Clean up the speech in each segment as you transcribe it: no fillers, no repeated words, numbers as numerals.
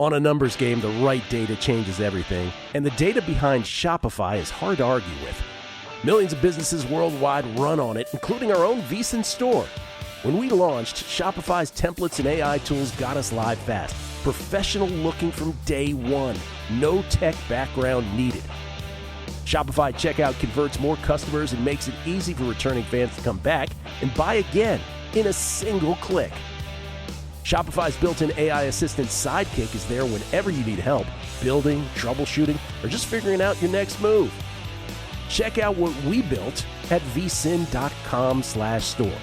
On a numbers game, the right data changes everything, and the data behind Shopify is hard to argue with. Millions of businesses worldwide run on it, including our own VSiN store. When we launched, Shopify's templates and AI tools got us live fast. Professional looking from day one. No tech background needed. Shopify checkout converts more customers and makes it easy for returning fans to come back and buy again in a single click. Shopify's built-in AI assistant Sidekick is there whenever you need help, building, troubleshooting, or just figuring out your next move. Check out what we built at vsin.com/store.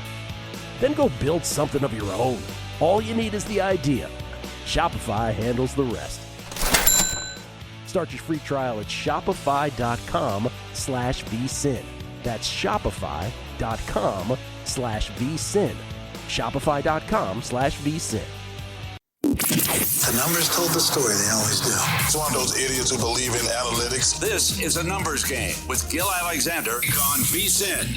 Then go build something of your own. All you need is the idea. Shopify handles the rest. Start your free trial at shopify.com/vsin. That's shopify.com/vsin. Shopify.com/vsin. The numbers told the story, they always do. It's one of those idiots who believe in analytics. This is a numbers game with Gill Alexander on VSiN.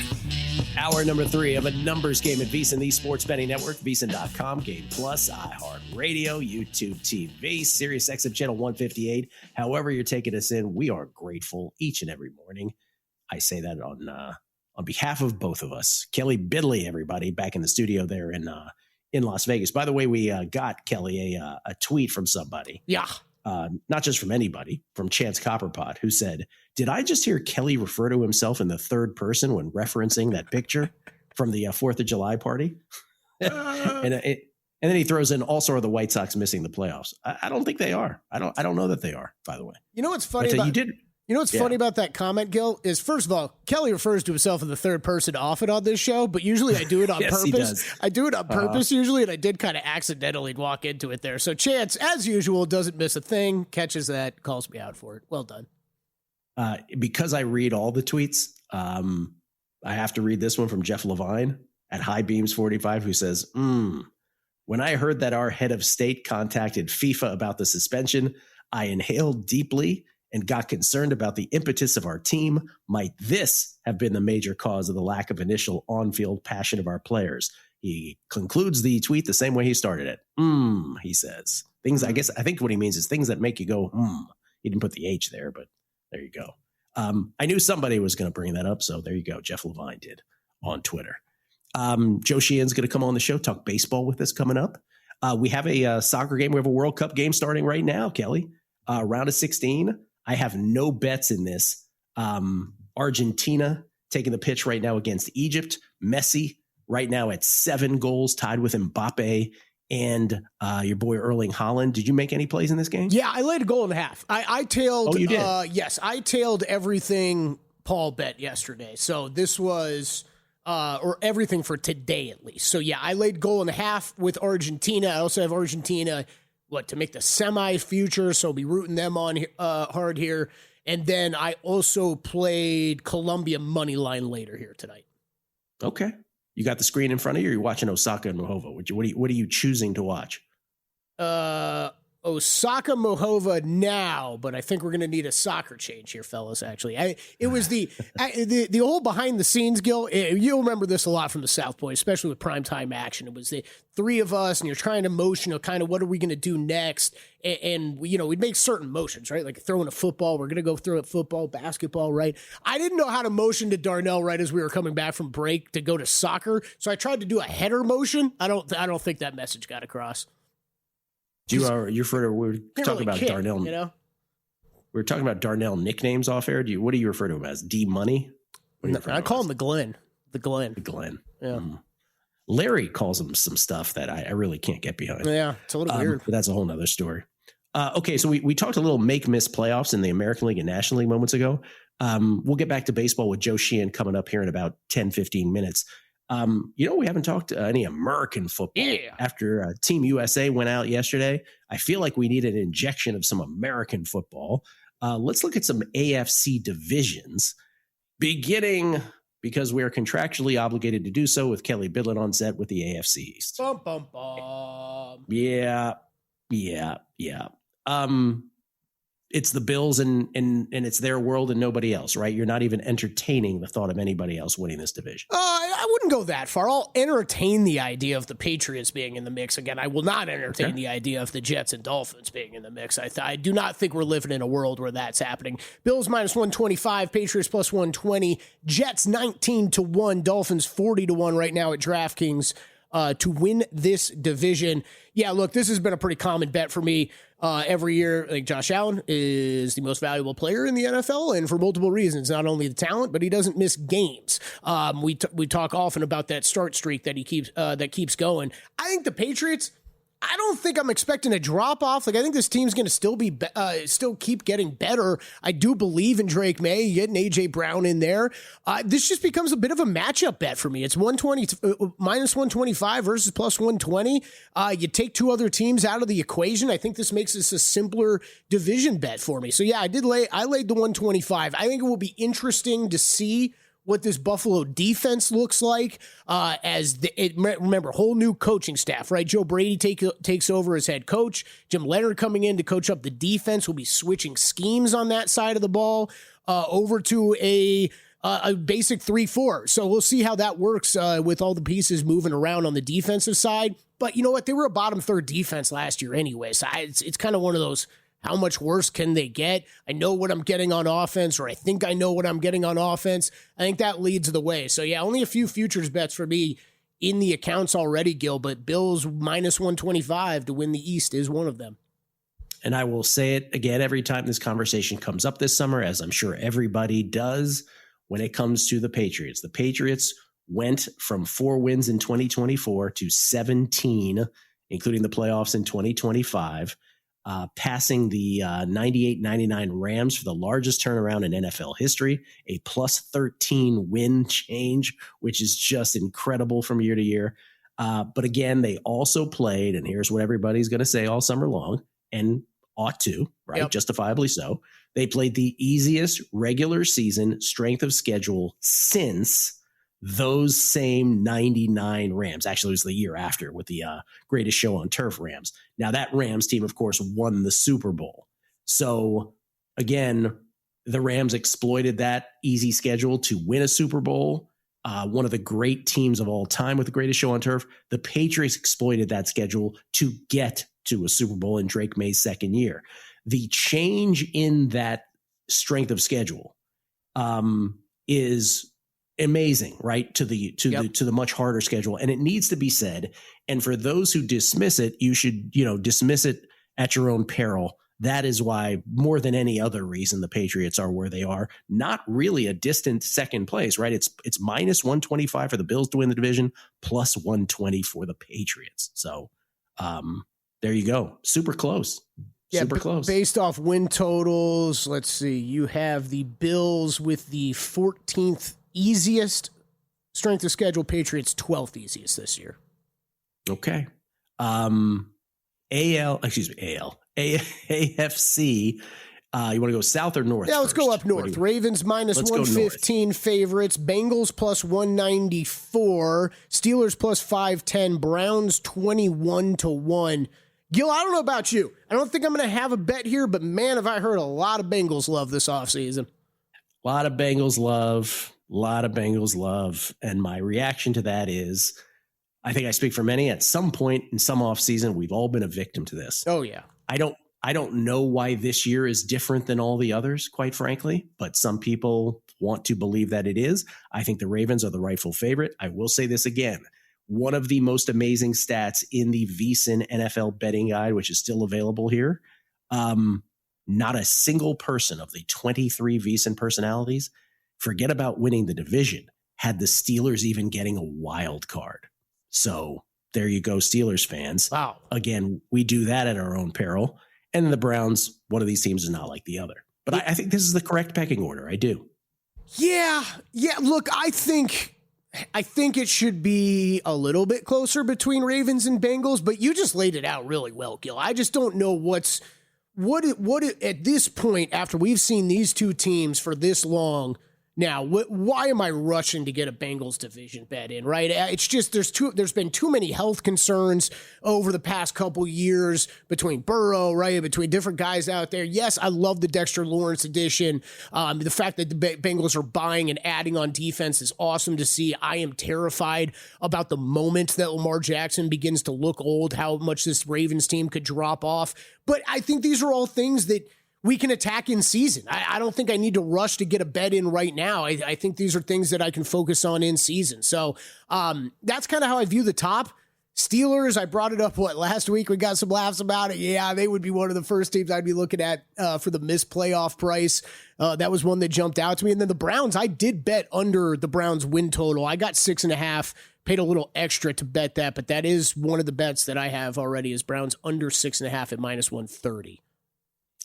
Hour number 3 of a numbers game at VSiN, the Sports Betting Network, VSiN.com, Game Plus, iHeartRadio, YouTube TV, Sirius XM Channel 158. However you're taking us in, we are grateful each and every morning. I say that on behalf of both of us. Kelley, Bydlon, everybody, back in the studio there in Las Vegas. By the way, we got, Kelley, a tweet from somebody. Yeah. Not just from anybody, from Chance Copperpot, who said, did I just hear Kelley refer to himself in the third person when referencing that picture from the 4th of July party? And then he throws in, also are the White Sox missing the playoffs? I don't think they are. I don't know that they are, by the way. You know what's funny But, about you did. You know what's funny about that comment, Gill, is first of all, Kelley refers to himself in the third person often on this show, but usually I do it on Yes, purpose. he does. I do it on purpose usually, and I did kind of accidentally walk into it there. So Chance, as usual, doesn't miss a thing, catches that, calls me out for it. Well done. Because I read all the tweets, I have to read this one from Jeff Levine at High Beams 45, who says, when I heard that our head of state contacted FIFA about the suspension, I inhaled deeply and got concerned about the impetus of our team. Might this have been the major cause of the lack of initial on-field passion of our players? He concludes the tweet the same way he started it. He says. Things, I think what he means is things that make you go, He didn't put the H there, but there you go. I knew somebody was going to bring that up, so there you go. Jeff Levine did on Twitter. Joe Sheehan's going to come on the show, talk baseball with us coming up. We have a soccer game. We have a World Cup game starting right now, Kelley. Round of 16. I have no bets in this. Argentina taking the pitch right now against Egypt. Messi right now at 7 goals, tied with Mbappe and your boy Erling Haaland. Did you make any plays in this game? Yeah, I laid a goal and a half. I tailed. Oh, you did? Yes, I tailed everything Paul bet yesterday. So this was, or everything for today at least. So yeah, I laid goal and a half with Argentina. I also have Argentina, to make the semi-future, so I'll be rooting them on hard here. And then I also played Colombia money line later here tonight. Okay. You got the screen in front of you, or you're watching Osaka and Mohova? What are you choosing to watch? Osaka Mohova now, but I think we're going to need a soccer change here, fellas, actually. It was the whole behind the scenes, Gill. You'll remember this a lot from the South Point, especially with primetime action. It was the 3 of us, and you're trying to motion, kind of what are we going to do next? And we'd make certain motions, right? Like throwing a football. We're going to go throw it football, basketball, right? I didn't know how to motion to Darnell right as we were coming back from break to go to soccer. So I tried to do a header motion. I don't think that message got across. We were talking about Darnell. We were talking about Darnell nicknames off air. What do you refer to him as? D Money? I call him the Glenn. The Glenn. Yeah. Larry calls him some stuff that I really can't get behind. Yeah, it's a little weird. But that's a whole nother story. Okay, so we talked a little make-miss playoffs in the American League and National League moments ago. We'll get back to baseball with Joe Sheehan coming up here in about 10, 15 minutes. We haven't talked any American football. Yeah. After Team USA went out yesterday, I feel like we need an injection of some American football. Let's look at some AFC divisions, beginning because we are contractually obligated to do so with Kelley Bydlon on set with the AFC East. Bum, bum, bum. Yeah. It's the Bills and it's their world and nobody else, right? You're not even entertaining the thought of anybody else winning this division. I wouldn't go that far. I'll entertain the idea of the Patriots being in the mix again. I will not entertain the idea of the Jets and Dolphins being in the mix. I do not think we're living in a world where that's happening. Bills minus 125, Patriots plus 120, Jets 19-1, Dolphins 40-1 right now at DraftKings to win this division. Yeah, look, this has been a pretty common bet for me every year. Like Josh Allen is the most valuable player in the NFL, and for multiple reasons, not only the talent, but he doesn't miss games. We talk often about that start streak that he keeps going. I think the Patriots, I don't think I'm expecting a drop off. Like, I think this team's going to still keep getting better. I do believe in Drake May, getting AJ Brown in there. This just becomes a bit of a matchup bet for me. It's 120 minus 125 versus plus 120. You take two other teams out of the equation. I think this makes this a simpler division bet for me. So yeah, I laid the 125. I think it will be interesting to see what this Buffalo defense looks like remember, whole new coaching staff, right? Joe Brady takes over as head coach. Jim Leonard coming in to coach up the defense. Will be switching schemes on that side of the ball over to a basic 3-4. So we'll see how that works with all the pieces moving around on the defensive side. But you know what? They were a bottom third defense last year anyway. So it's kind of one of those, how much worse can they get? I know what I'm getting on offense, or I think I know what I'm getting on offense. I think that leads the way. So yeah, only a few futures bets for me in the accounts already, Gill, but Bills minus 125 to win the East is one of them. And I will say it again every time this conversation comes up this summer, as I'm sure everybody does when it comes to the Patriots. The Patriots went from 4 wins in 2024 to 17, including the playoffs in 2025. Passing the 98-99 Rams for the largest turnaround in NFL history, a plus 13 win change, which is just incredible from year to year. But again, they also played, and here's what everybody's going to say all summer long, and ought to, right? Yep. Justifiably so. They played the easiest regular season strength of schedule since those same 99 Rams. Actually, it was the year after with the greatest show on turf Rams. Now, that Rams team, of course, won the Super Bowl. So, again, the Rams exploited that easy schedule to win a Super Bowl. One of the great teams of all time with the greatest show on turf. The Patriots exploited that schedule to get to a Super Bowl in Drake May's second year. The change in that strength of schedule is amazing, right? To the much harder schedule. And it needs to be said. And for those who dismiss it, you should, dismiss it at your own peril. That is why, more than any other reason, the Patriots are where they are. Not really a distant second place, right? It's minus 125 for the Bills to win the division, plus 120 for the Patriots. So there you go. Super close. Yeah, super close. Based off win totals, let's see. You have the Bills with the 14th easiest strength of schedule, Patriots 12th easiest this year. Okay. AFC. You want to go south or north? Yeah, let's go up north. Ravens minus 115 favorites. Bengals plus 194. Steelers plus 510. Browns 21-1. Gill, I don't know about you. I don't think I'm going to have a bet here, but man, have I heard a lot of Bengals love this offseason. A lot of Bengals love. And my reaction to that is, I think I speak for many, at some point in some offseason, we've all been a victim to this. Oh, yeah. I don't know why this year is different than all the others, quite frankly, but some people want to believe that it is. I think the Ravens are the rightful favorite. I will say this again. One of the most amazing stats in the VSiN NFL betting guide, which is still available here, not a single person of the 23 VSiN personalities, forget about winning the division, had the Steelers even getting a wild card. So there you go, Steelers fans. Wow. Again, we do that at our own peril. And the Browns, one of these teams is not like the other. But I think this is the correct pecking order. I do. Yeah. Look, I think it should be a little bit closer between Ravens and Bengals, but you just laid it out really well, Gill. I just don't know what at this point, after we've seen these two teams for this long, Now, why am I rushing to get a Bengals division bet in, right? It's just there's been too many health concerns over the past couple years between Burrow, right, between different guys out there. Yes, I love the Dexter Lawrence addition. The fact that the Bengals are buying and adding on defense is awesome to see. I am terrified about the moment that Lamar Jackson begins to look old, how much this Ravens team could drop off. But I think these are all things that we can attack in season. I don't think I need to rush to get a bet in right now. I think these are things that I can focus on in season. So that's kind of how I view the top. Steelers, I brought it up, last week? We got some laughs about it. Yeah, they would be one of the first teams I'd be looking at for the missed playoff price. That was one that jumped out to me. And then the Browns, I did bet under the Browns win total. I got 6.5, paid a little extra to bet that, but that is one of the bets that I have already is Browns under 6.5 at -130.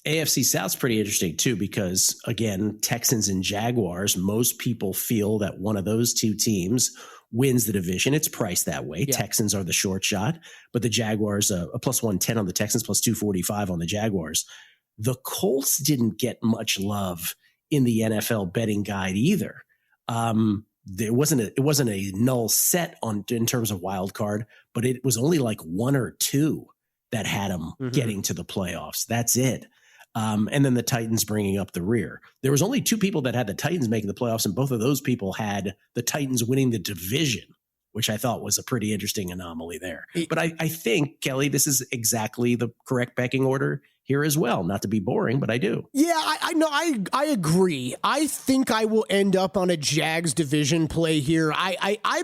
AFC South's pretty interesting too, because again, Texans and Jaguars, most people feel that one of those two teams wins the division. It's priced that way. Yeah. Texans are the short shot, but the Jaguars, a +110 on the Texans, +245 on the Jaguars. The Colts didn't get much love in the NFL betting guide either. It wasn't a null set in terms of wild card, but it was only like one or two that had them getting to the playoffs. That's it. And then the Titans bringing up the rear. There was only two people that had the Titans making the playoffs, and both of those people had the Titans winning the division, which I thought was a pretty interesting anomaly there. But I think, Kelley, this is exactly the correct pecking order here as well. Not to be boring, but I do. Yeah, I agree. I think I will end up on a Jags division play here.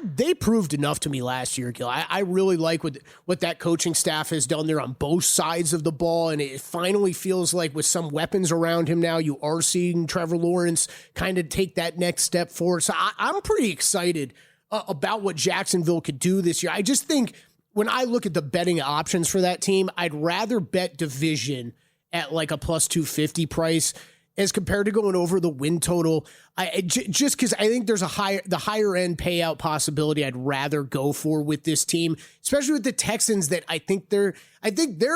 They proved enough to me last year, Gill. I really like what that coaching staff has done there on both sides of the ball, and it finally feels like with some weapons around him now, you are seeing Trevor Lawrence kind of take that next step forward. So I'm pretty excited about what Jacksonville could do this year. I just think when I look at the betting options for that team, I'd rather bet division at like a +250 price as compared to going over the win total. Just because I think there's the higher end payout possibility I'd rather go for with this team, especially with the Texans that I think they're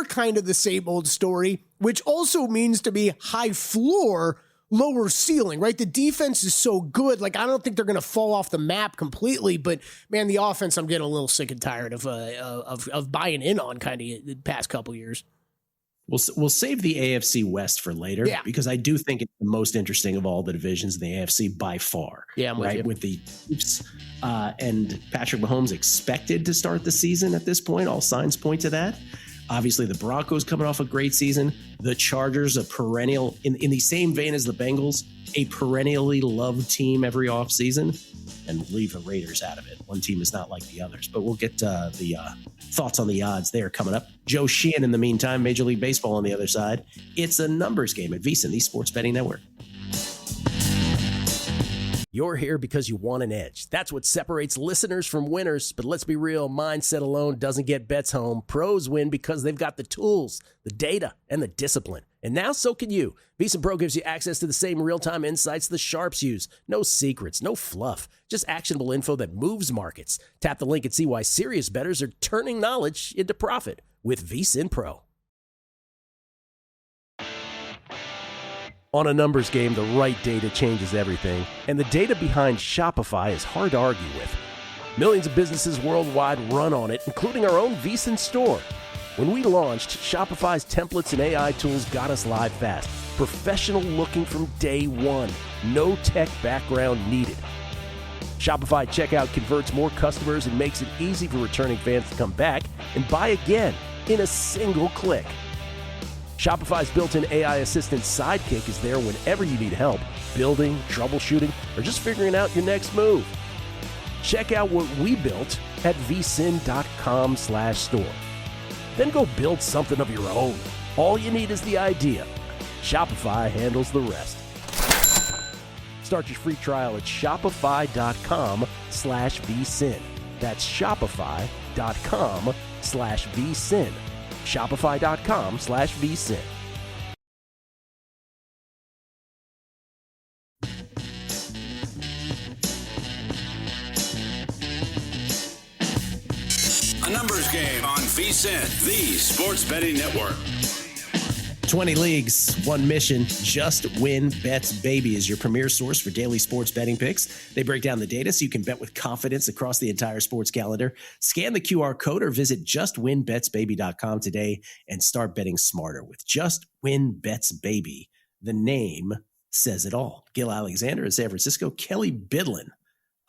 kind of the same old story, which also means to be high floor, lower ceiling, right? The defense is so good. Like, I don't think they're going to fall off the map completely, but man, the offense, I'm getting a little sick and tired of buying in on kind of the past couple years. We'll save the AFC West for later, because I do think it's the most interesting of all the divisions in the AFC by far. Yeah, I'm right. With the Chiefs and Patrick Mahomes expected to start the season at this point, all signs point to that. Obviously, the Broncos coming off a great season. The Chargers, a perennial, in the same vein as the Bengals, a perennially loved team every offseason, and leave the Raiders out of it. One team is not like the others. But we'll get the thoughts on the odds there coming up. Joe Sheehan, in the meantime, Major League Baseball on the other side. It's a numbers game at VSiN, the Sports Betting Network. You're here because you want an edge. That's what separates listeners from winners. But let's be real, mindset alone doesn't get bets home. Pros win because they've got the tools, the data, and the discipline. And now so can you. VSiN Pro gives you access to the same real-time insights the sharps use. No secrets, no fluff, just actionable info that moves markets. Tap the link and see why serious bettors are turning knowledge into profit with VSiN Pro. On a numbers game, the right data changes everything, and the data behind Shopify is hard to argue with. Millions of businesses worldwide run on it, including our own VSiN store. When we launched, Shopify's templates and AI tools got us live fast. Professional looking from day one. No tech background needed. Shopify checkout converts more customers and makes it easy for returning fans to come back and buy again in a single click. Shopify's built-in AI assistant Sidekick is there whenever you need help, building, troubleshooting, or just figuring out your next move. Check out what we built at vsin.com/store. Then go build something of your own. All you need is the idea. Shopify handles the rest. Start your free trial at shopify.com/vsin. That's shopify.com/vsin. Shopify.com/vsin. A numbers game on VSiN, the Sports Betting Network. 20 leagues, one mission, just win bets, baby, is your premier source for daily sports betting picks. They break down the data so you can bet with confidence across the entire sports calendar. Scan the QR code or visit justwinbetsbaby.com today and start betting smarter with Just Win Bets Baby. The name says it all. Gill Alexander in San Francisco, Kelley Bydlon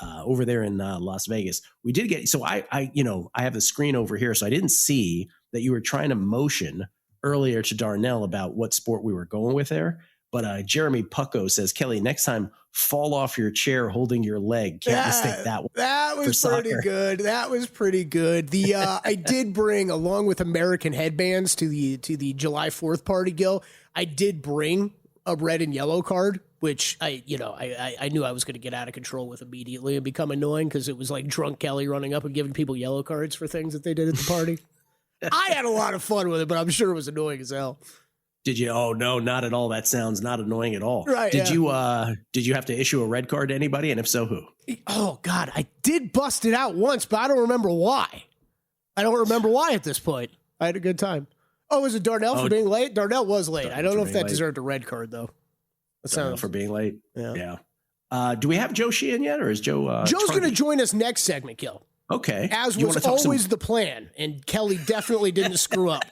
over there in Las Vegas. We did get, so I have the screen over here, so I didn't see that you were trying to motion earlier to Darnell about what sport we were going with there. But Jeremy Pucko says, Kelley, next time, fall off your chair holding your leg. Can't mistake that one. That was pretty good. That was pretty good. The I did bring, along with American headbands to the July 4th party, Gil, I did bring a red and yellow card, which I knew I was going to get out of control with immediately and become annoying because it was like drunk Kelley running up and giving people yellow cards for things that they did at the party. I had a lot of fun with it, but I'm sure it was annoying as hell. Did you? Oh, no, not at all. That sounds not annoying at all. Right, did you have to issue a red card to anybody? And if so, who? Oh, God, I did bust it out once, but I don't remember why. I don't remember why at this point. I had a good time. Oh, was it Darnell for being late? Darnell was late. I don't know if that deserved a red card, though. Darnell for being late? Yeah. Do we have Joe Sheehan yet, or is Joe Joe's going to join us next segment, Gill. Okay. As was always the plan, and Kelley definitely didn't screw up.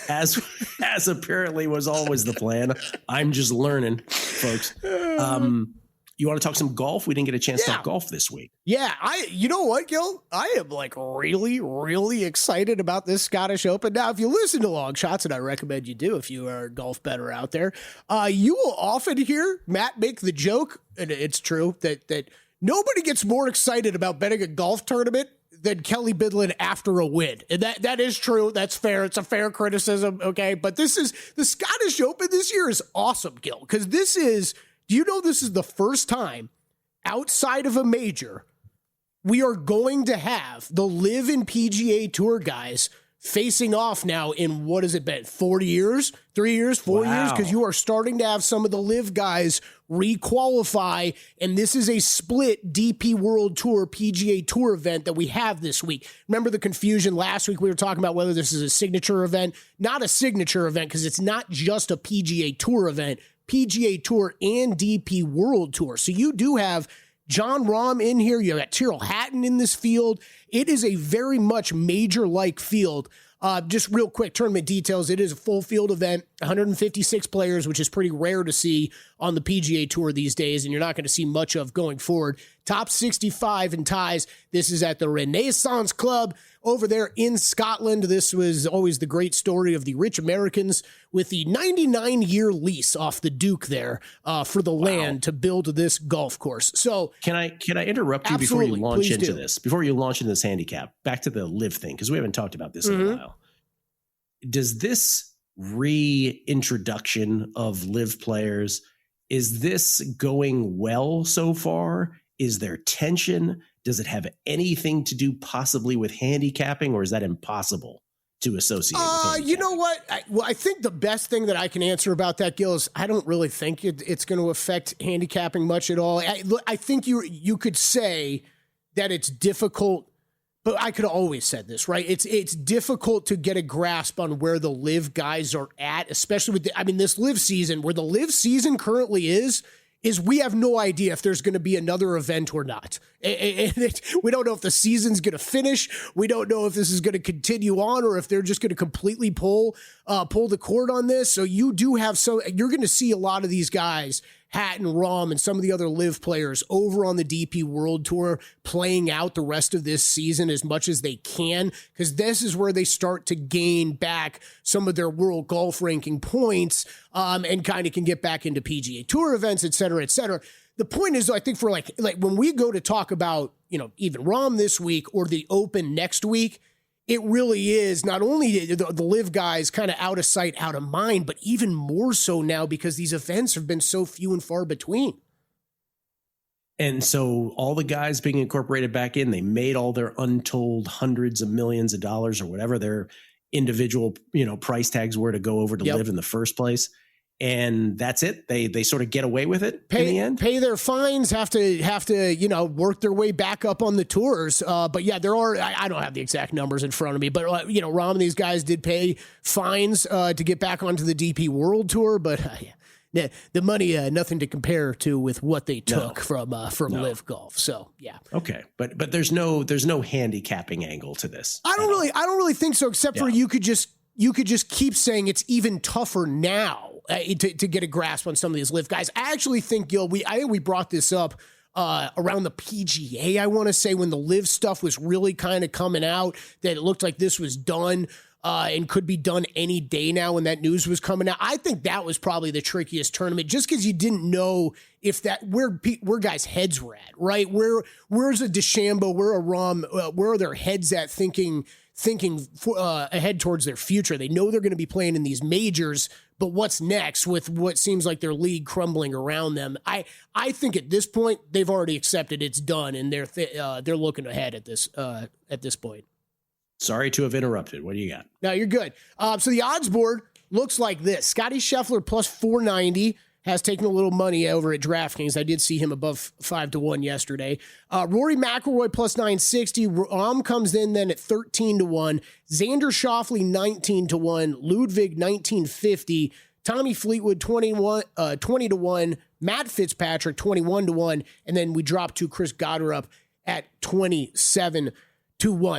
As apparently was always the plan. I'm just learning, folks. You want to talk some golf? We didn't get a chance to talk golf this week. Yeah, you know what, Gil? I am like really, really excited about this Scottish Open. Now, if you listen to Long Shots, and I recommend you do if you are a golf bettor out there, you will often hear Matt make the joke, and it's true, that nobody gets more excited about betting a golf tournament than Kelley Bydlon after a win. And that is true. That's fair. It's a fair criticism, okay? But this is the Scottish Open this year is awesome, Gil, because this is the first time outside of a major we are going to have the LIV and PGA Tour guys facing off now in, what has it been, 4 years? 3 years, 4 years? Because you are starting to have some of the LIV guys requalify, and this is a split DP World Tour, PGA Tour event that we have this week. Remember the confusion last week? We were talking about whether this is a signature event. Not a signature event, because it's not just a PGA Tour event. PGA Tour and DP World Tour. So you do have Jon Rahm in here. You got Tyrrell Hatton in this field. It is a very much major-like field. Just real quick, tournament details. It is a full field event, 156 players, which is pretty rare to see on the PGA Tour these days, and you're not going to see much of going forward. Top 65 in ties. This is at the Renaissance Club over there in Scotland. This was always the great story of the rich Americans with the 99-year lease off the Duke there for the land to build this golf course. So can I interrupt you before you launch into this? Before you launch into this handicap, back to the LIV thing, because we haven't talked about this in a while. Does this reintroduction of LIV players, is this going well so far? Is there tension? Does it have anything to do possibly with handicapping, or is that impossible to associate with handicapping? You know what? I think the best thing that I can answer about that, Gil, is I don't really think it's going to affect handicapping much at all. I think you could say that it's difficult, but I could have always said this, right? It's difficult to get a grasp on where the LIV guys are at, especially with this LIV season, where the LIV season currently is we have no idea if there's going to be another event or not. We don't know if the season's going to finish. We don't know if this is going to continue on or if they're just going to completely pull the cord on this. So you do have you're going to see a lot of these guys, Hatton, Rahm, and some of the other LIV players over on the DP World Tour playing out the rest of this season as much as they can, because this is where they start to gain back some of their world golf ranking points and kind of can get back into PGA Tour events, et cetera, et cetera. The point is, I think for like when we go to talk about, even Rahm this week or the Open next week, it really is not only the LIV guys kind of out of sight, out of mind, but even more so now because these events have been so few and far between. And so all the guys being incorporated back in, they made all their untold hundreds of millions of dollars or whatever their individual, price tags were to go over to LIV in the first place. and that's it. They sort of get away with it in the end. Pay their fines, have to work their way back up on the tours. But yeah, there are. I don't have the exact numbers in front of me, but Rahm and these guys did pay fines to get back onto the DP World Tour. But the money, nothing to compare to with what they took from Live Golf. So yeah. Okay, but there's no handicapping angle to this. I don't really think so. Except for you could just keep saying it's even tougher now. To get a grasp on some of these Live guys. I actually think, Gill, we brought this up around the PGA, I want to say, when the Live stuff was really kind of coming out, that it looked like this was done and could be done any day now when that news was coming out. I think that was probably the trickiest tournament, just because you didn't know if where guys' heads were at, right? Where's a DeChambeau, where a Rahm, where are their heads at thinking ahead towards their future? They know they're going to be playing in these majors, but what's next with what seems like their league crumbling around them? I think at this point they've already accepted it's done, and they're looking ahead at this point. Sorry to have interrupted. What do you got? No, you're good. So the odds board looks like this: Scotty Scheffler plus 490. Has taken a little money over at DraftKings. I did see him above 5-1 yesterday. Rory McIlroy plus 960. Rahm comes in then at 13-1. Xander Schauffele 19-1. Ludwig 1950. Tommy Fleetwood 20-1. Matt Fitzpatrick 21-1. And then we drop to Chris Goddard at 27-1.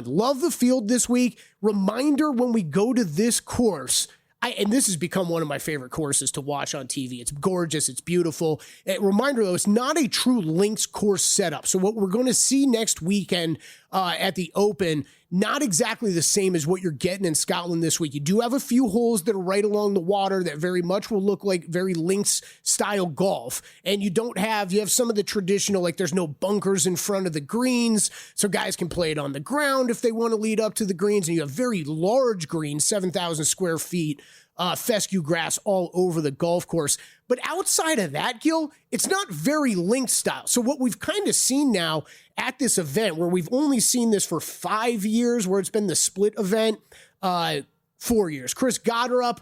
Love the field this week. Reminder, when we go to this course, and this has become one of my favorite courses to watch on TV. It's gorgeous. It's beautiful. Reminder, though, it's not a true links course setup. So what we're going to see next weekend at the Open, not exactly the same as what you're getting in Scotland this week. You do have a few holes that are right along the water that very much will look like very links style golf. And you have some of the traditional, like there's no bunkers in front of the greens, so guys can play it on the ground if they want to lead up to the greens. And you have very large greens, 7,000 square feet, fescue grass all over the golf course. But outside of that, Gill, it's not very linked style. So what we've kind of seen now at this event, where we've only seen this for 5 years, where it's been the split event, 4 years. Chris Goddard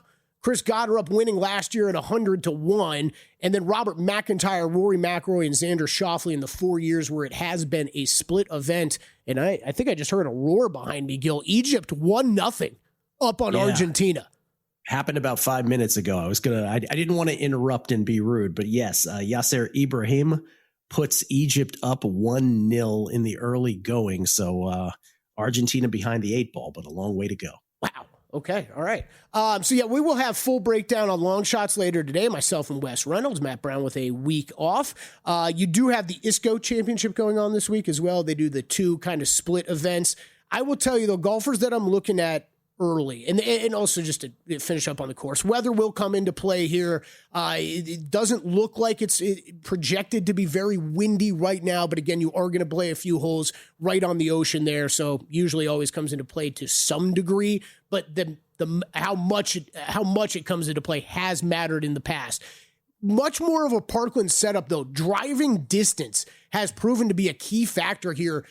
winning last year at 100-1, and then Robert McIntyre, Rory McIlroy, and Xander Schauffele in the 4 years where it has been a split event. And I think I just heard a roar behind me, Gill. Egypt 1-0 up on Argentina. Happened about 5 minutes ago. I didn't want to interrupt and be rude, but yes, Yasser Ibrahim puts Egypt up 1-0 in the early going. So Argentina behind the 8 ball, but a long way to go. Wow. Okay. All right. So yeah, we will have full breakdown on long shots later today. Myself and Wes Reynolds, Matt Brown with a week off. You do have the ISCO championship going on this week as well. They do the 2 kind of split events. I will tell you, though, golfers that I'm looking at early, and also just to finish up on the course, weather will come into play here. It doesn't look like it's projected to be very windy right now, but again, you are going to play a few holes right on the ocean there, so usually always comes into play to some degree, but how much it comes into play has mattered in the past. Much more of a Parkland setup, though. Driving distance has proven to be a key factor here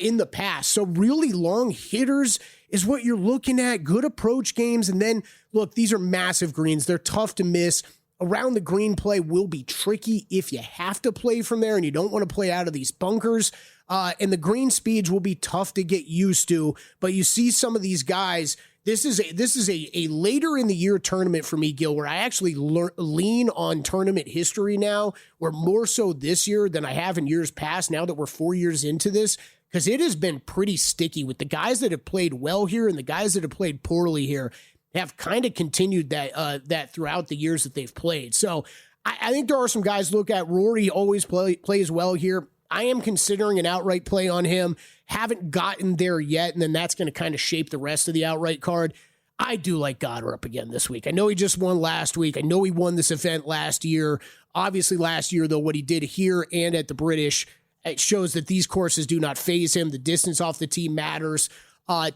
in the past. So really long hitters is what you're looking at. Good approach games. And then, look, these are massive greens. They're tough to miss. Around the green play will be tricky if you have to play from there and you don't want to play out of these bunkers. And the green speeds will be tough to get used to. But you see some of these guys. This is a later in the year tournament for me, Gill, where I actually lean on tournament history now, or more so this year than I have in years past, now that we're 4 years into this, because it has been pretty sticky with the guys that have played well here and the guys that have played poorly here have kind of continued that throughout the years that they've played. So I think there are some guys to look at. Rory always plays well here. I am considering an outright play on him. Haven't gotten there yet, and then that's going to kind of shape the rest of the outright card. I do like Goddard up again this week. I know he just won last week. I know he won this event last year. Obviously last year, though, what he did here and at the British, it shows that these courses do not faze him. The distance off the tee matters.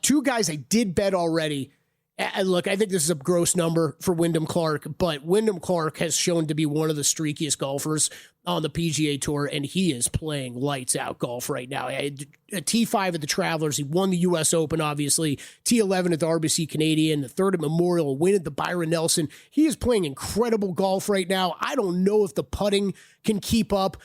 2 guys I did bet already. And look, I think this is a gross number for Wyndham Clark, but Wyndham Clark has shown to be one of the streakiest golfers on the PGA Tour, and he is playing lights out golf right now. A T5 at the Travelers. He won the U.S. Open, obviously. T11 at the RBC Canadian, the third at Memorial, a win at the Byron Nelson. He is playing incredible golf right now. I don't know if the putting can keep up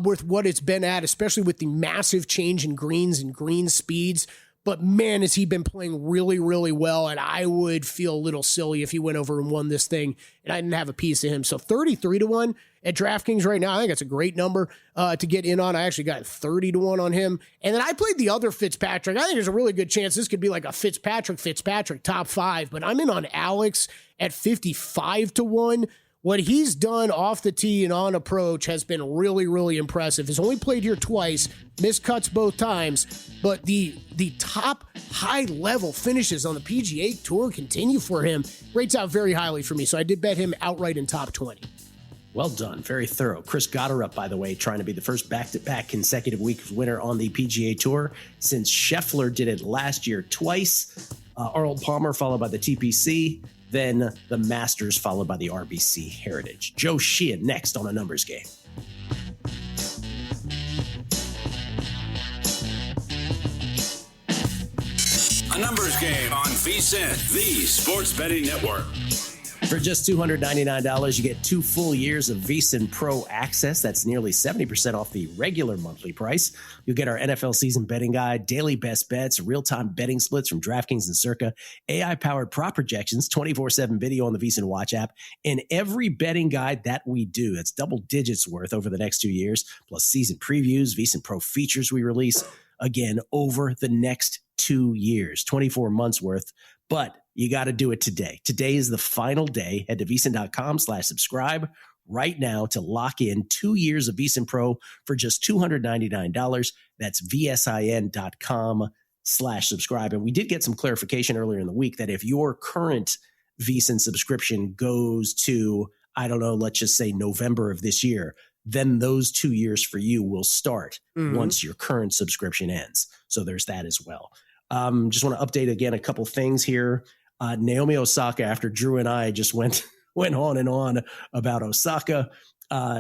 with what it's been at, especially with the massive change in greens and green speeds. But man, has he been playing really, really well. And I would feel a little silly if he went over and won this thing and I didn't have a piece of him. So 33-1 at DraftKings right now. I think that's a great number to get in on. I actually got 30-1 on him. And then I played the other Fitzpatrick. I think there's a really good chance this could be like a Fitzpatrick top 5. But I'm in on Alex at 55-1. What he's done off the tee and on approach has been really, really impressive. He's only played here twice, missed cuts both times, but the top high-level finishes on the PGA Tour continue for him. Rates out very highly for me, so I did bet him outright in top 20. Well done. Very thorough. Chris Gotterup, by the way, trying to be the first back-to-back consecutive week winner on the PGA Tour since Scheffler did it last year twice. Arnold Palmer followed by the TPC. Then the Masters, followed by the RBC Heritage. Joe Sheehan next on A Numbers Game. A Numbers Game on VSiN, the Sports Betting Network. For just $299, you get 2 full years of VSiN Pro access. That's nearly 70% off the regular monthly price. You'll get our NFL season betting guide, daily best bets, real-time betting splits from DraftKings and Circa, AI-powered prop projections, 24/7 video on the VSiN Watch app, and every betting guide that we do. That's double digits worth over the next 2 years, plus season previews, VSiN Pro features we release, again, over the next 2 years, 24 months worth. But you got to do it today. Today is the final day. Head to VSiN.com/subscribe right now to lock in 2 years of VSiN Pro for just $299. That's VSIN.com/subscribe. And we did get some clarification earlier in the week that if your current VSiN subscription goes to, I don't know, let's just say November of this year, then those 2 years for you will start once your current subscription ends. So there's that as well. Just want to update again a couple things here. Naomi Osaka, after Drew and I just went on and on about Osaka,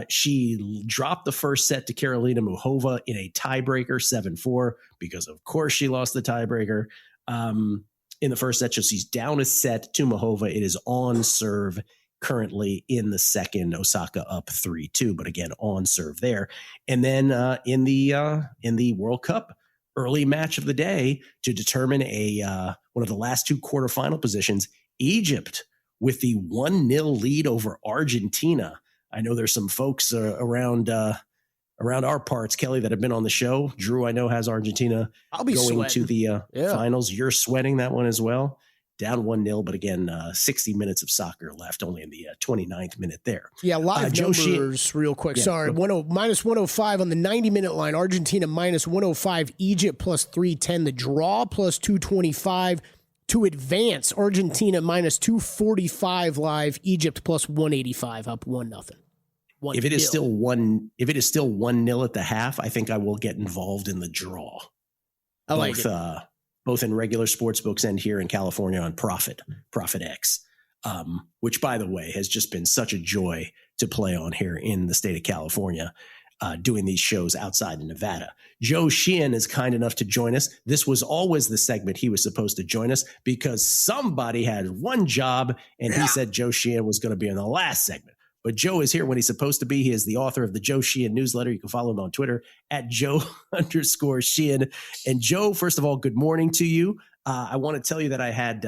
she dropped the first set to Karolina Muchova in a tiebreaker, 7-4, because of course she lost the tiebreaker in the first set. So she's down a set to Muchova. It is on serve currently in the second. Osaka up 3-2, but again on serve there. And then in the World Cup, early match of the day to determine one of the last 2 quarterfinal positions, Egypt with the 1-0 lead over Argentina. I know there's some folks around our parts, Kelley, that have been on the show. Drew, I know, has Argentina going to the finals. You're sweating that one as well. Down 1-0, but again, 60 minutes of soccer left, only in the 29th minute there. Yeah, live numbers real quick. Yeah, sorry, minus 105 on the 90-minute line. Argentina minus 105. Egypt plus 310. The draw plus 225 to advance. Argentina minus 245 live. Egypt plus 185, up 1-0. If it is still 1-0 at the half, I think I will get involved in the draw. I like it. Both in regular sports books and here in California on Profit X, which, by the way, has just been such a joy to play on here in the state of California, doing these shows outside of Nevada. Joe Sheehan is kind enough to join us. This was always the segment he was supposed to join us because somebody had one job, and he said Joe Sheehan was going to be in the last segment. But Joe is here when he's supposed to be. He is the author of the Joe Sheehan newsletter. You can follow him on Twitter at Joe_Sheehan. And Joe, first of all, good morning to you. I want to tell you that I had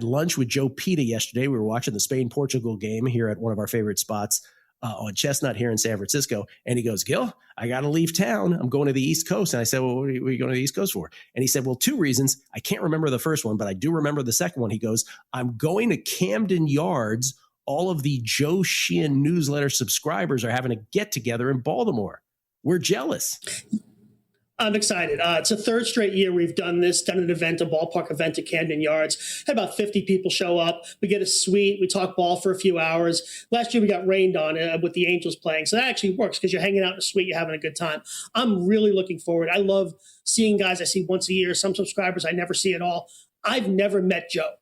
lunch with Joe Pita yesterday. We were watching the Spain-Portugal game here at one of our favorite spots on Chestnut here in San Francisco. And he goes, Gill, I got to leave town. I'm going to the East Coast. And I said, well, what are you going to the East Coast for? And he said, well, 2 reasons. I can't remember the first one, but I do remember the second one. He goes, I'm going to Camden Yards. All of the Joe Sheehan newsletter subscribers are having a get-together in Baltimore. We're jealous. I'm excited. It's a 3rd straight year we've done this, done an event, a ballpark event at Camden Yards. Had about 50 people show up. We get a suite. We talk ball for a few hours. Last year we got rained on with the Angels playing. So that actually works because you're hanging out in a suite. You're having a good time. I'm really looking forward. I love seeing guys I see once a year, some subscribers I never see at all. I've never met Joe,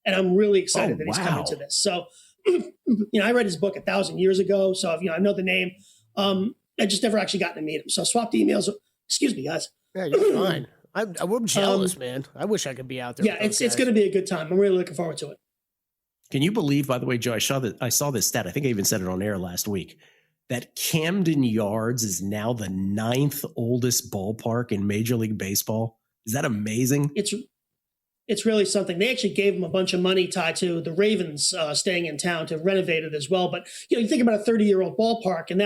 and I'm really excited that he's coming to this. So, I read his book 1,000 years ago. So, I know the name. I just never actually gotten to meet him. So I swapped emails. Excuse me, guys. Yeah, you're fine. I'm jealous, man. I wish I could be out there. Yeah, it's going to be a good time. I'm really looking forward to it. Can you believe, by the way, Joe, I saw this stat. I think I even said it on air last week, that Camden Yards is now the 9th oldest ballpark in Major League Baseball. Is that amazing? It's really something. They actually gave him a bunch of money tied to the Ravens staying in town to renovate it as well. But, you think about a 30-year-old ballpark, and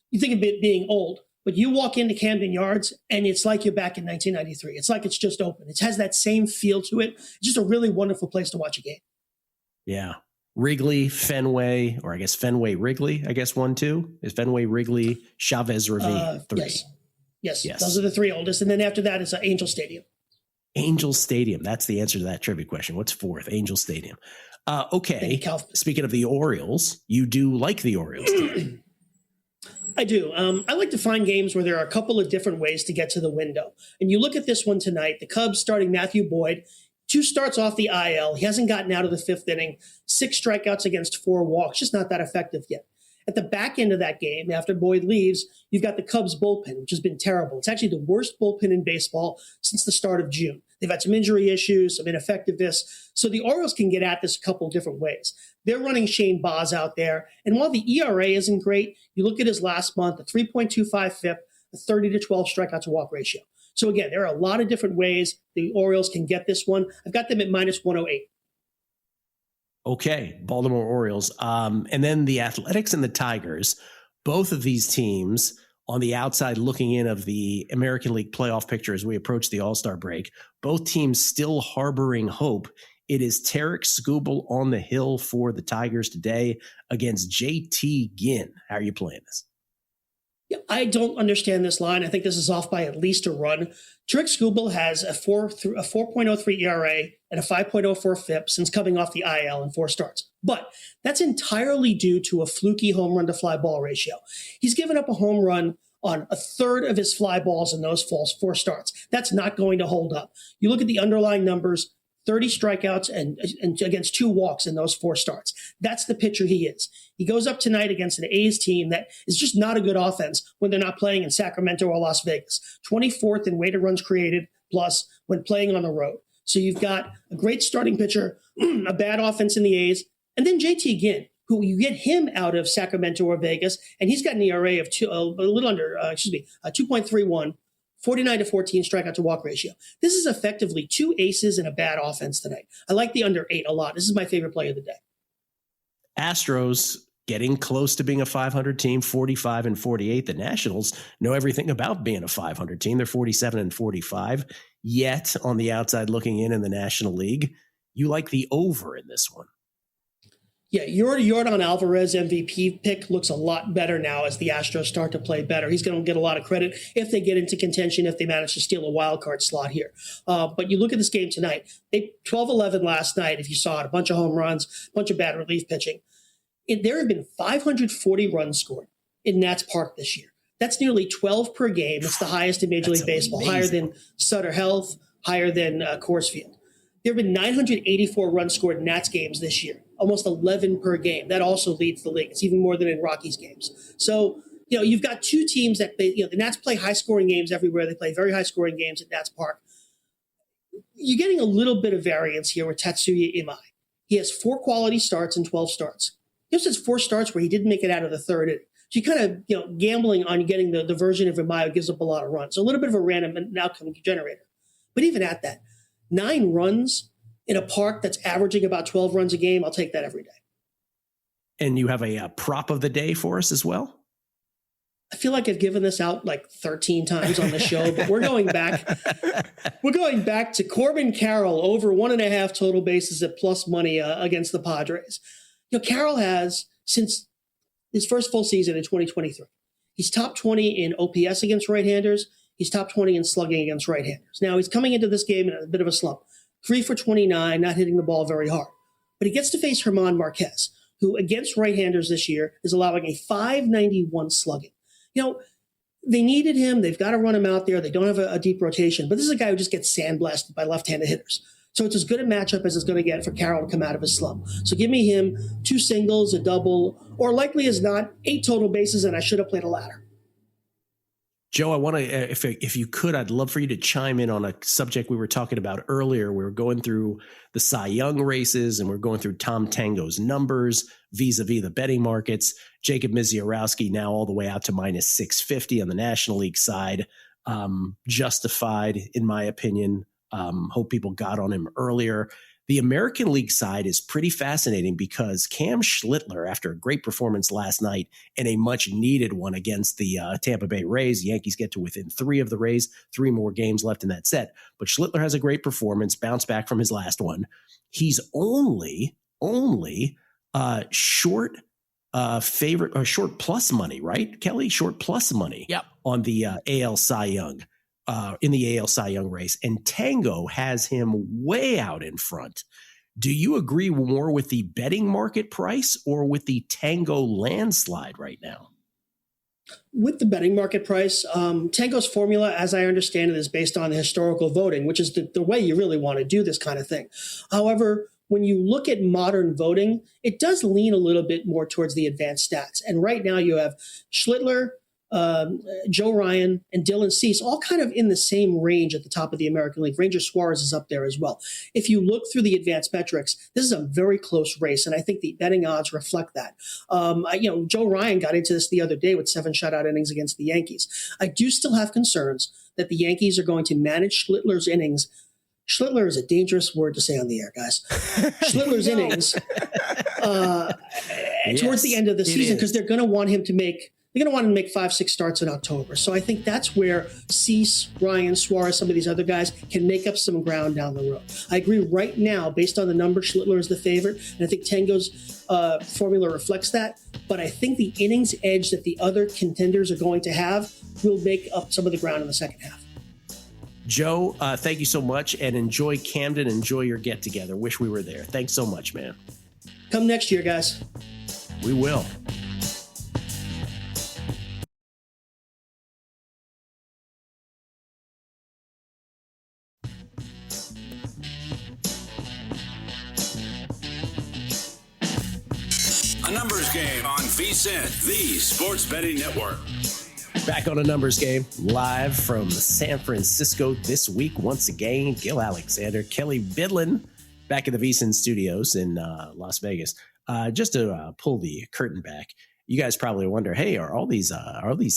you think of it being old. But you walk into Camden Yards, and it's like you're back in 1993. It's like it's just open. It has that same feel to it. It's just a really wonderful place to watch a game. Yeah. Wrigley, Fenway, or I guess Fenway, Wrigley, 1, 2. Is Fenway, Wrigley, Chavez Ravine 3? Yes. Those are the 3 oldest. And then after that is Angel Stadium. Angel Stadium. That's the answer to that trivia question. What's 4th? Angel Stadium. Okay. Speaking of the Orioles, you do like the Orioles. I do. I like to find games where there are a couple of different ways to get to the window. And you look at this one tonight, the Cubs starting Matthew Boyd, 2 starts off the IL. He hasn't gotten out of the 5th inning, 6 strikeouts against 4 walks, just not that effective yet. At the back end of that game, after Boyd leaves, you've got the Cubs bullpen, which has been terrible. It's actually the worst bullpen in baseball since the start of June. They've had some injury issues, some ineffectiveness. So the Orioles can get at this a couple of different ways. They're running Shane Baz out there. And while the ERA isn't great, you look at his last month, a 3.25 FIP, a 30-12 strikeout to walk ratio. So again, there are a lot of different ways the Orioles can get this one. I've got them at -108. Okay, Baltimore Orioles. And then the Athletics and the Tigers, both of these teams on the outside looking in of the American League playoff picture as we approach the All-Star break, both teams still harboring hope. It is Tarek Skubal on the hill for the Tigers today against JT Ginn. How are you playing this? Yeah, I don't understand this line. I think this is off by at least a run. Tarek Skubal has a 4.03 ERA and a 5.04 FIP since coming off the IL in 4 starts. But that's entirely due to a fluky home run to fly ball ratio. He's given up a home run on a third of his fly balls in those 4 starts. That's not going to hold up. You look at the underlying numbers, 30 strikeouts and against 2 walks in those 4 starts. That's the pitcher he is. He goes up tonight against an A's team that is just not a good offense when they're not playing in Sacramento or Las Vegas. 24th in weighted runs created plus when playing on the road. So you've got a great starting pitcher, a bad offense in the A's, and then JT Ginn, who you get him out of Sacramento or Vegas, and he's got an ERA of 2.31. 49-14 strikeout to walk ratio. This is effectively 2 aces and a bad offense tonight. I like the under 8 a lot. This is my favorite play of the day. Astros getting close to being a 500 team, 45-48. The Nationals know everything about being a 500 team. They're 47-45. Yet on the outside looking in the National League, you like the over in this one. Yeah, Yordan Alvarez MVP pick looks a lot better now as the Astros start to play better. He's going to get a lot of credit if they get into contention, if they manage to steal a wild card slot here. But you look at this game tonight, they 12-11 last night, if you saw it, a bunch of home runs, a bunch of bad relief pitching. There have been 540 runs scored in Nats Park this year. That's nearly 12 per game. It's the highest in Major League Baseball, higher than Sutter Health, higher than Coors Field. There have been 984 runs scored in Nats games this year, almost 11 per game. That also leads the league. It's even more than in Rockies games. So, you've got 2 teams that the Nats play high-scoring games everywhere. They play very high-scoring games at Nats Park. You're getting a little bit of variance here with Tatsuya Imai. He has 4 quality starts and 12 starts. He also has 4 starts where he didn't make it out of the 3rd inning. So you kind of, gambling on getting the version of Imai who gives up a lot of runs. So a little bit of a random outcome generator. But even at that, 9 runs in a park that's averaging about 12 runs a game, I'll take that every day. And you have a prop of the day for us as well? I feel like I've given this out like 13 times on the show, but we're going back. We're going back to Corbin Carroll over 1.5 total bases at plus money against the Padres. Carroll has, since his first full season in 2023, he's top 20 in OPS against right-handers. He's top 20 in slugging against right-handers. Now, he's coming into this game in a bit of a slump. 3 for 29, not hitting the ball very hard. But he gets to face German Marquez, who against right-handers this year is allowing a 591 slugging. They needed him. They've got to run him out there. They don't have a deep rotation. But this is a guy who just gets sandblasted by left-handed hitters. So it's as good a matchup as it's going to get for Carroll to come out of his slump. So give me him 2 singles, a double, or likely as not, 8 total bases, and I should have played a ladder. Joe, I want to, if you could, I'd love for you to chime in on a subject we were talking about earlier. We were going through the Cy Young races, and we're going through Tom Tango's numbers vis-a-vis the betting markets. Jacob Misiorowski now all the way out to minus 650 on the National League side. Justified, in my opinion. Hope people got on him earlier. The American League side is pretty fascinating because Cam Schlittler, after a great performance last night and a much needed one against the Tampa Bay Rays, the Yankees get to within 3 of the Rays, 3 more games left in that set. But Schlittler has a great performance, bounced back from his last one. He's only short favorite or short plus money, right, Kelley? Short plus money. Yep. On the AL Cy Young. In the AL Cy Young race, and Tango has him way out in front. Do you agree more with the betting market price or with the Tango landslide right now? With the betting market price, Tango's formula, as I understand it, is based on the historical voting, which is the way you really want to do this kind of thing. However, when you look at modern voting, it does lean a little bit more towards the advanced stats. And right now you have Schlittler, Joe Ryan, and Dylan Cease, all kind of in the same range at the top of the American League. Ranger Suarez is up there as well. If you look through the advanced metrics, this is a very close race, and I think the betting odds reflect that. Joe Ryan got into this the other day with 7 shutout innings against the Yankees. I do still have concerns that the Yankees are going to manage Schlittler's innings. Schlittler is a dangerous word to say on the air, guys. Schlittler's innings towards the end of the season, because they're going to want him to make 5-6 starts in October. So I think that's where Cease, Ryan, Suarez, some of these other guys can make up some ground down the road. I agree right now, based on the numbers, Schlittler is the favorite, and I think Tango's formula reflects that. But I think the innings edge that the other contenders are going to have will make up some of the ground in the second half. Joe, thank you so much, and enjoy Camden. Enjoy your get-together. Wish we were there. Thanks so much, man. Come next year, guys. We will. A numbers game on VSiN, the Sports Betting Network. Back on a numbers game, live from San Francisco this week. Once again, Gill Alexander, Kelley Bydlon, back in the VSiN studios in Las Vegas. Just to pull the curtain back, you guys probably wonder, hey, are all these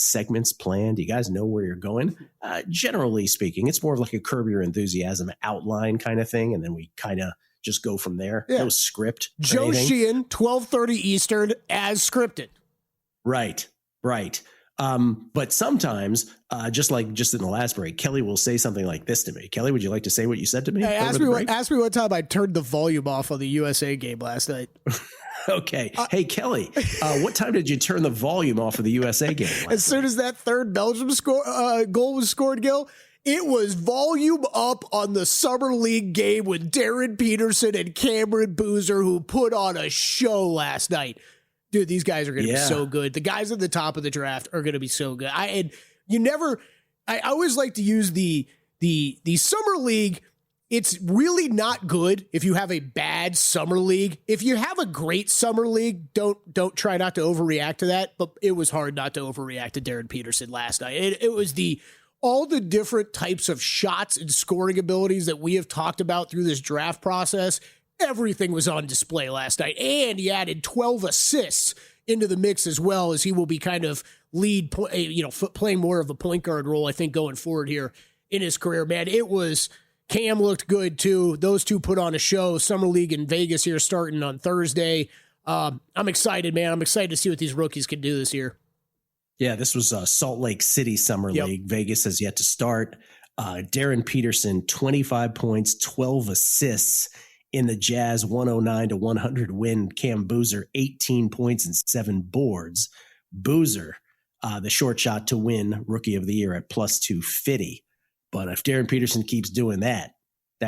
segments planned? Do you guys know where you're going? Generally speaking, it's more of like a Curb Your Enthusiasm outline kind of thing, and then we kind of just go from there. Yeah. No script. Joe Sheehan, 12:30 Eastern, as scripted. Right. But sometimes, just in the last break, Kelley will say something like this to me. Kelley, would you like to say what you said to me? Hey, ask me what time I turned the volume off on the USA game last night. Okay. Hey, Kelley, what time did you turn the volume off of the USA game? As soon as that third Belgium goal was scored, Gill, it was volume up on the Summer League game with Darren Peterson and Cameron Boozer, who put on a show last night. Dude, these guys are going to be so good. The guys at the top of the draft are going to be so good. I always like to use the Summer League. It's really not good if you have a bad Summer League. If you have a great Summer League, don't try not to overreact to that. But it was hard not to overreact to Darren Peterson last night. It was all the different types of shots and scoring abilities that we have talked about through this draft process. Everything was on display last night, and he added 12 assists into the mix as well, as he will be kind of playing more of a point guard role, I think, going forward here in his career. Man, Cam looked good too. Those two put on a show. Summer League in Vegas here starting on Thursday. I'm excited, man. I'm excited to see what these rookies can do this year. Yeah, this was Salt Lake City Summer League. Vegas has yet to start. Darren Peterson, 25 points, 12 assists in the Jazz 109-100 win. Cam Boozer, 18 points and 7 boards. Boozer, the short shot to win Rookie of the Year at plus 250. But if Darren Peterson keeps doing that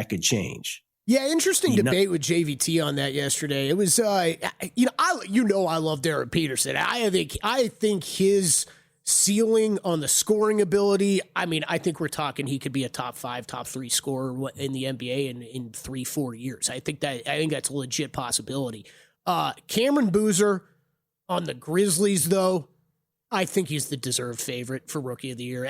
could change. Yeah, interesting debate with JVT on that yesterday. It was, I love Darren Peterson. I think his ceiling on the scoring ability, I mean, I think we're talking he could be a top 5, top 3 scorer in the NBA in 3-4 years. I think that's a legit possibility. Cameron Boozer on the Grizzlies, though, I think he's the deserved favorite for Rookie of the Year.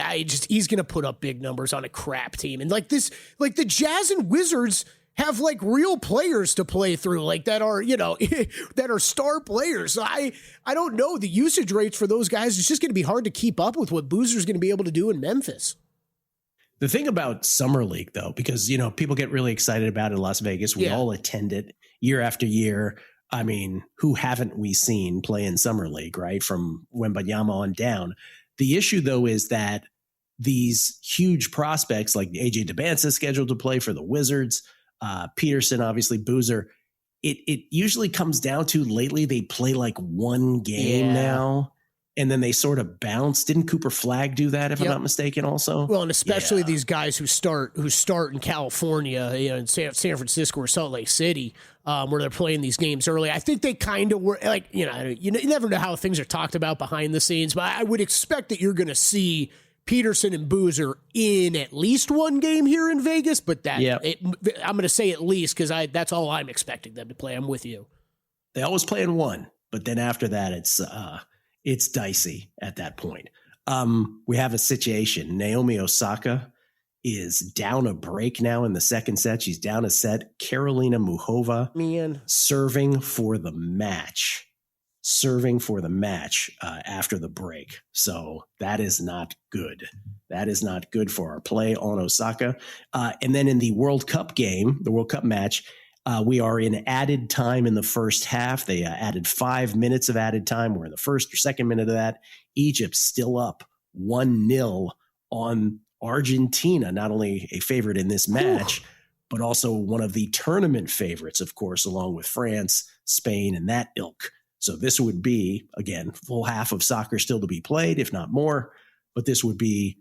He's going to put up big numbers on a crap team. And the Jazz and Wizards have like real players to play through, like that are, that are star players. So I don't know. The usage rates for those guys, it's just going to be hard to keep up with what Boozer's going to be able to do in Memphis. The thing about Summer League, though, because, people get really excited about it in Las Vegas. We all attend it year after year. I mean, who haven't we seen play in Summer League, right? From Wembanyama on down. The issue, though, is that these huge prospects like AJ Debance scheduled to play for the Wizards, Peterson, obviously Boozer. It usually comes down to lately they play like one game now, and then they sort of bounce. Didn't Cooper Flagg do that, if I'm not mistaken, also? Well, and especially these guys who start in California, in San Francisco or Salt Lake City, where they're playing these games early. I think they kind of were like, you never know how things are talked about behind the scenes, but I would expect that you're going to see Peterson and Boozer in at least one game here in Vegas, but I'm going to say at least because that's all I'm expecting them to play. I'm with you. They always play in one, but then after that, it's dicey at that point. We have a situation. Naomi Osaka is down a break now in the second set. She's down a set. Karolina Muchova serving for the match after the break. So that is not good. That is not good for our play on Osaka. And then in the World Cup game, the World Cup match, we are in added time in the first half. They added 5 minutes of added time. We're in the first or second minute of that. Egypt still up 1-0 on Argentina, not only a favorite in this match, but also one of the tournament favorites, of course, along with France, Spain, and that ilk. So this would be, again, full half of soccer still to be played, if not more. But this would be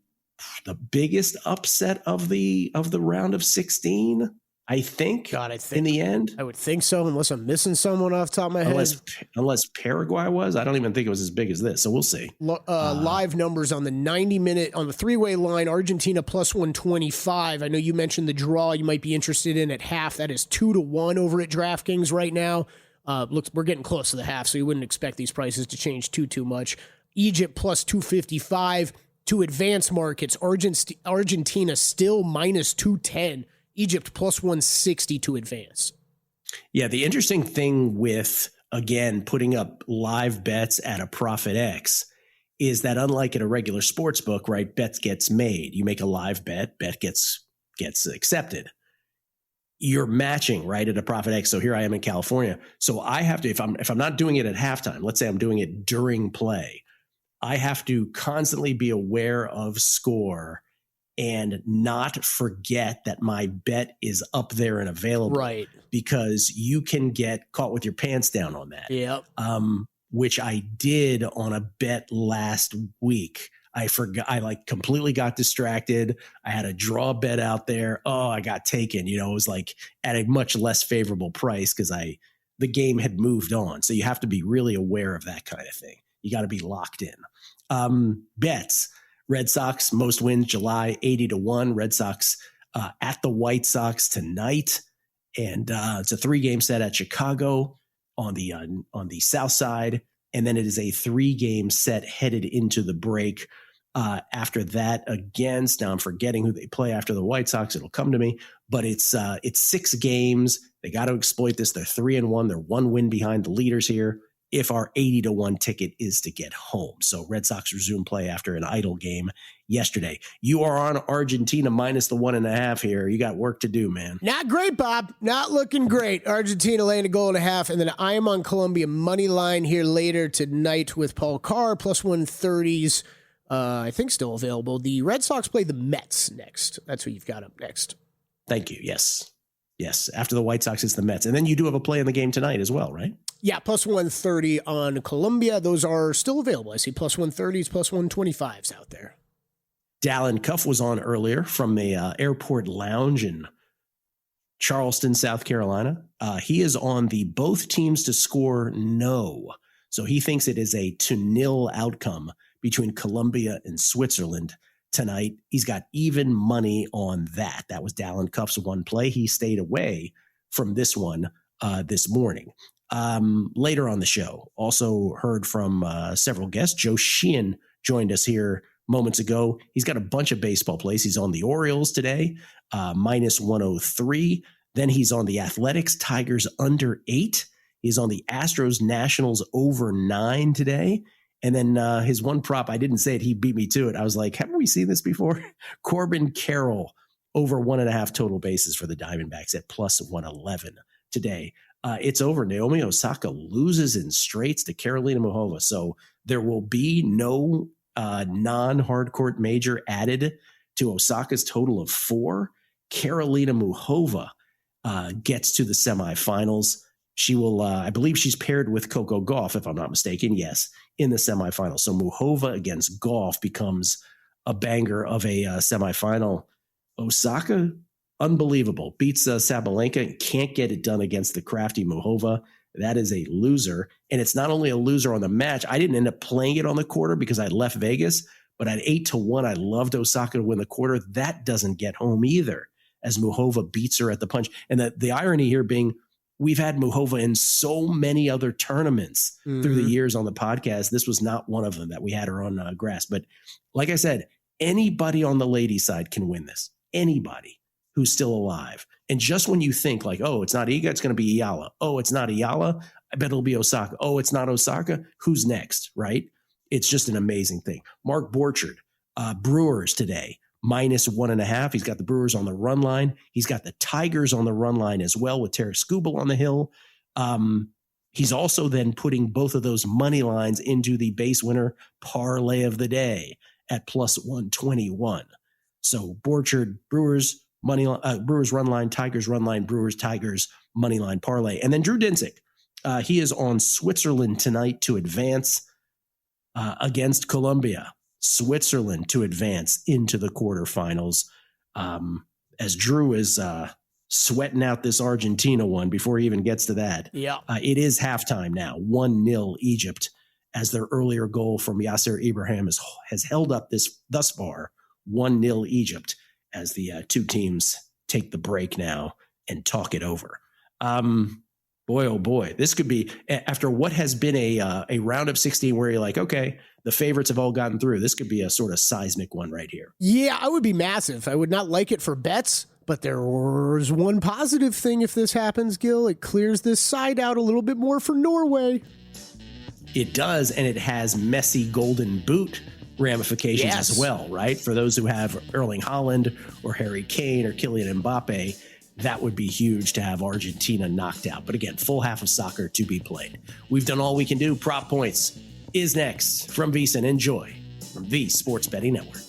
the biggest upset of the round of 16, I think. In the end, I would think so, unless I'm missing someone off the top of my head. Unless Paraguay was, I don't even think it was as big as this. So we'll see. Live numbers on the 90-minute on the three-way line: Argentina plus 125. I know you mentioned the draw you might be interested in at half. That is 2-1 over at DraftKings right now. We're getting close to the half, so you wouldn't expect these prices to change too much. Egypt plus 255 to advanced markets. Argentina still minus 210. Egypt plus 160 to advance. Yeah, the interesting thing with, again, putting up live bets at a profit X is that unlike at a regular sports book, right, bet gets made. You make a live bet gets accepted. You're matching right at a profit X. So here I am in California. So I have to, if I'm not doing it at halftime, let's say I'm doing it during play, I have to constantly be aware of score and not forget that my bet is up there and available. Right. Because you can get caught with your pants down on that. Yep. Which I did on a bet last week. I forgot. I completely got distracted. I had a draw bet out there. Oh, I got taken. It was like at a much less favorable price because the game had moved on. So you have to be really aware of that kind of thing. You got to be locked in. Bets. Red Sox most wins July 80-1. Red Sox at the White Sox tonight, and it's a 3-game set at Chicago on the south side, and then it is a 3-game set headed into the break. After that, against, now I'm forgetting who they play after the White Sox. It'll come to me, but it's 6 games. They got to exploit this. They're 3-1. They're 1 win behind the leaders here. If our 80-1 ticket is to get home. So Red Sox resume play after an idle game yesterday. You are on Argentina minus the 1.5 here. You got work to do, man. Not great, Bob. Not looking great. Argentina laying a 1.5. And then I am on Colombia money line here later tonight with Paul Carr plus 130s. I think still available. The Red Sox play the Mets next. That's what you've got up next. Thank you. Yes. After the White Sox, it's the Mets. And then you do have a play in the game tonight as well, right? Yeah, plus 130 on Colombia. Those are still available. I see plus 130s, plus 125s out there. Dallin Cuff was on earlier from the airport lounge in Charleston, South Carolina. He is on the both teams to score no. So he thinks it is a 2-0 outcome between Colombia and Switzerland tonight. He's got even money on that. That was Dallin Cuff's one play. He stayed away from this one this morning. Later on the show, also heard from several guests. Joe Sheehan joined us here moments ago. He's got a bunch of baseball plays. He's on the Orioles today, minus 103. Then he's on the Athletics, Tigers under 8. He's on the Astros, Nationals over 9 today. And then his one prop, I didn't say it, he beat me to it. I was like, haven't we seen this before? Corbin Carroll over 1.5 total bases for the Diamondbacks at plus 111 today. It's over. Naomi Osaka loses in straights to Carolina Muhova. So there will be no non-hard court major added to Osaka's total of 4. Carolina Muhova gets to the semifinals. She will, I believe she's paired with Coco Gauff, if I'm not mistaken. Yes, in the semifinals. So Muhova against Gauff becomes a banger of a semifinal. Osaka, unbelievable. Beats Sabalenka, can't get it done against the crafty Muhova. That is a loser. And it's not only a loser on the match. I didn't end up playing it on the quarter because I left Vegas, but at 8-1, I loved Osaka to win the quarter. That doesn't get home either, as Muhova beats her at the punch. And the irony here being, we've had Muhova in so many other tournaments through the years on the podcast. This was not one of them that we had her on grass. But like I said, anybody on the ladies' side can win this. Anybody who's still alive. And just when you think like, oh, it's not Iga, it's going to be Ayala. Oh, it's not Ayala, I bet it'll be Osaka. Oh, it's not Osaka, who's next, right? It's just an amazing thing. Mark Borchard, Brewers today, minus 1.5. He's got the Brewers on the run line. He's got the Tigers on the run line as well with Tara Skubal on the hill. He's also then putting both of those money lines into the base winner parlay of the day at plus 121. So Borchard, Brewers, Brewers run line, Tigers run line, Brewers, Tigers money line parlay. And then Drew Dinsick, he is on Switzerland tonight to advance against Colombia. Switzerland to advance into the quarterfinals. As Drew is sweating out this Argentina one before he even gets to that. Yeah, it is halftime now. 1-0 Egypt, as their earlier goal from Yasser Ibrahim has held up this thus far. 1-0 Egypt, as the two teams take the break now and talk it over. Boy, oh boy, this could be, after what has been a round of 16 where you're like, okay, the favorites have all gotten through. This could be a sort of seismic one right here. Yeah, I would be massive. I would not like it for bets, but there's one positive thing if this happens, Gill. It clears this side out a little bit more for Norway. It does, and it has Messi Golden Boot ramifications as well, right? For those who have Erling Haaland or Harry Kane or Kylian Mbappe, that would be huge to have Argentina knocked out. But again, full half of soccer to be played. We've done all we can do. Prop Points is next from VSiN. Enjoy from the Sports Betting Network.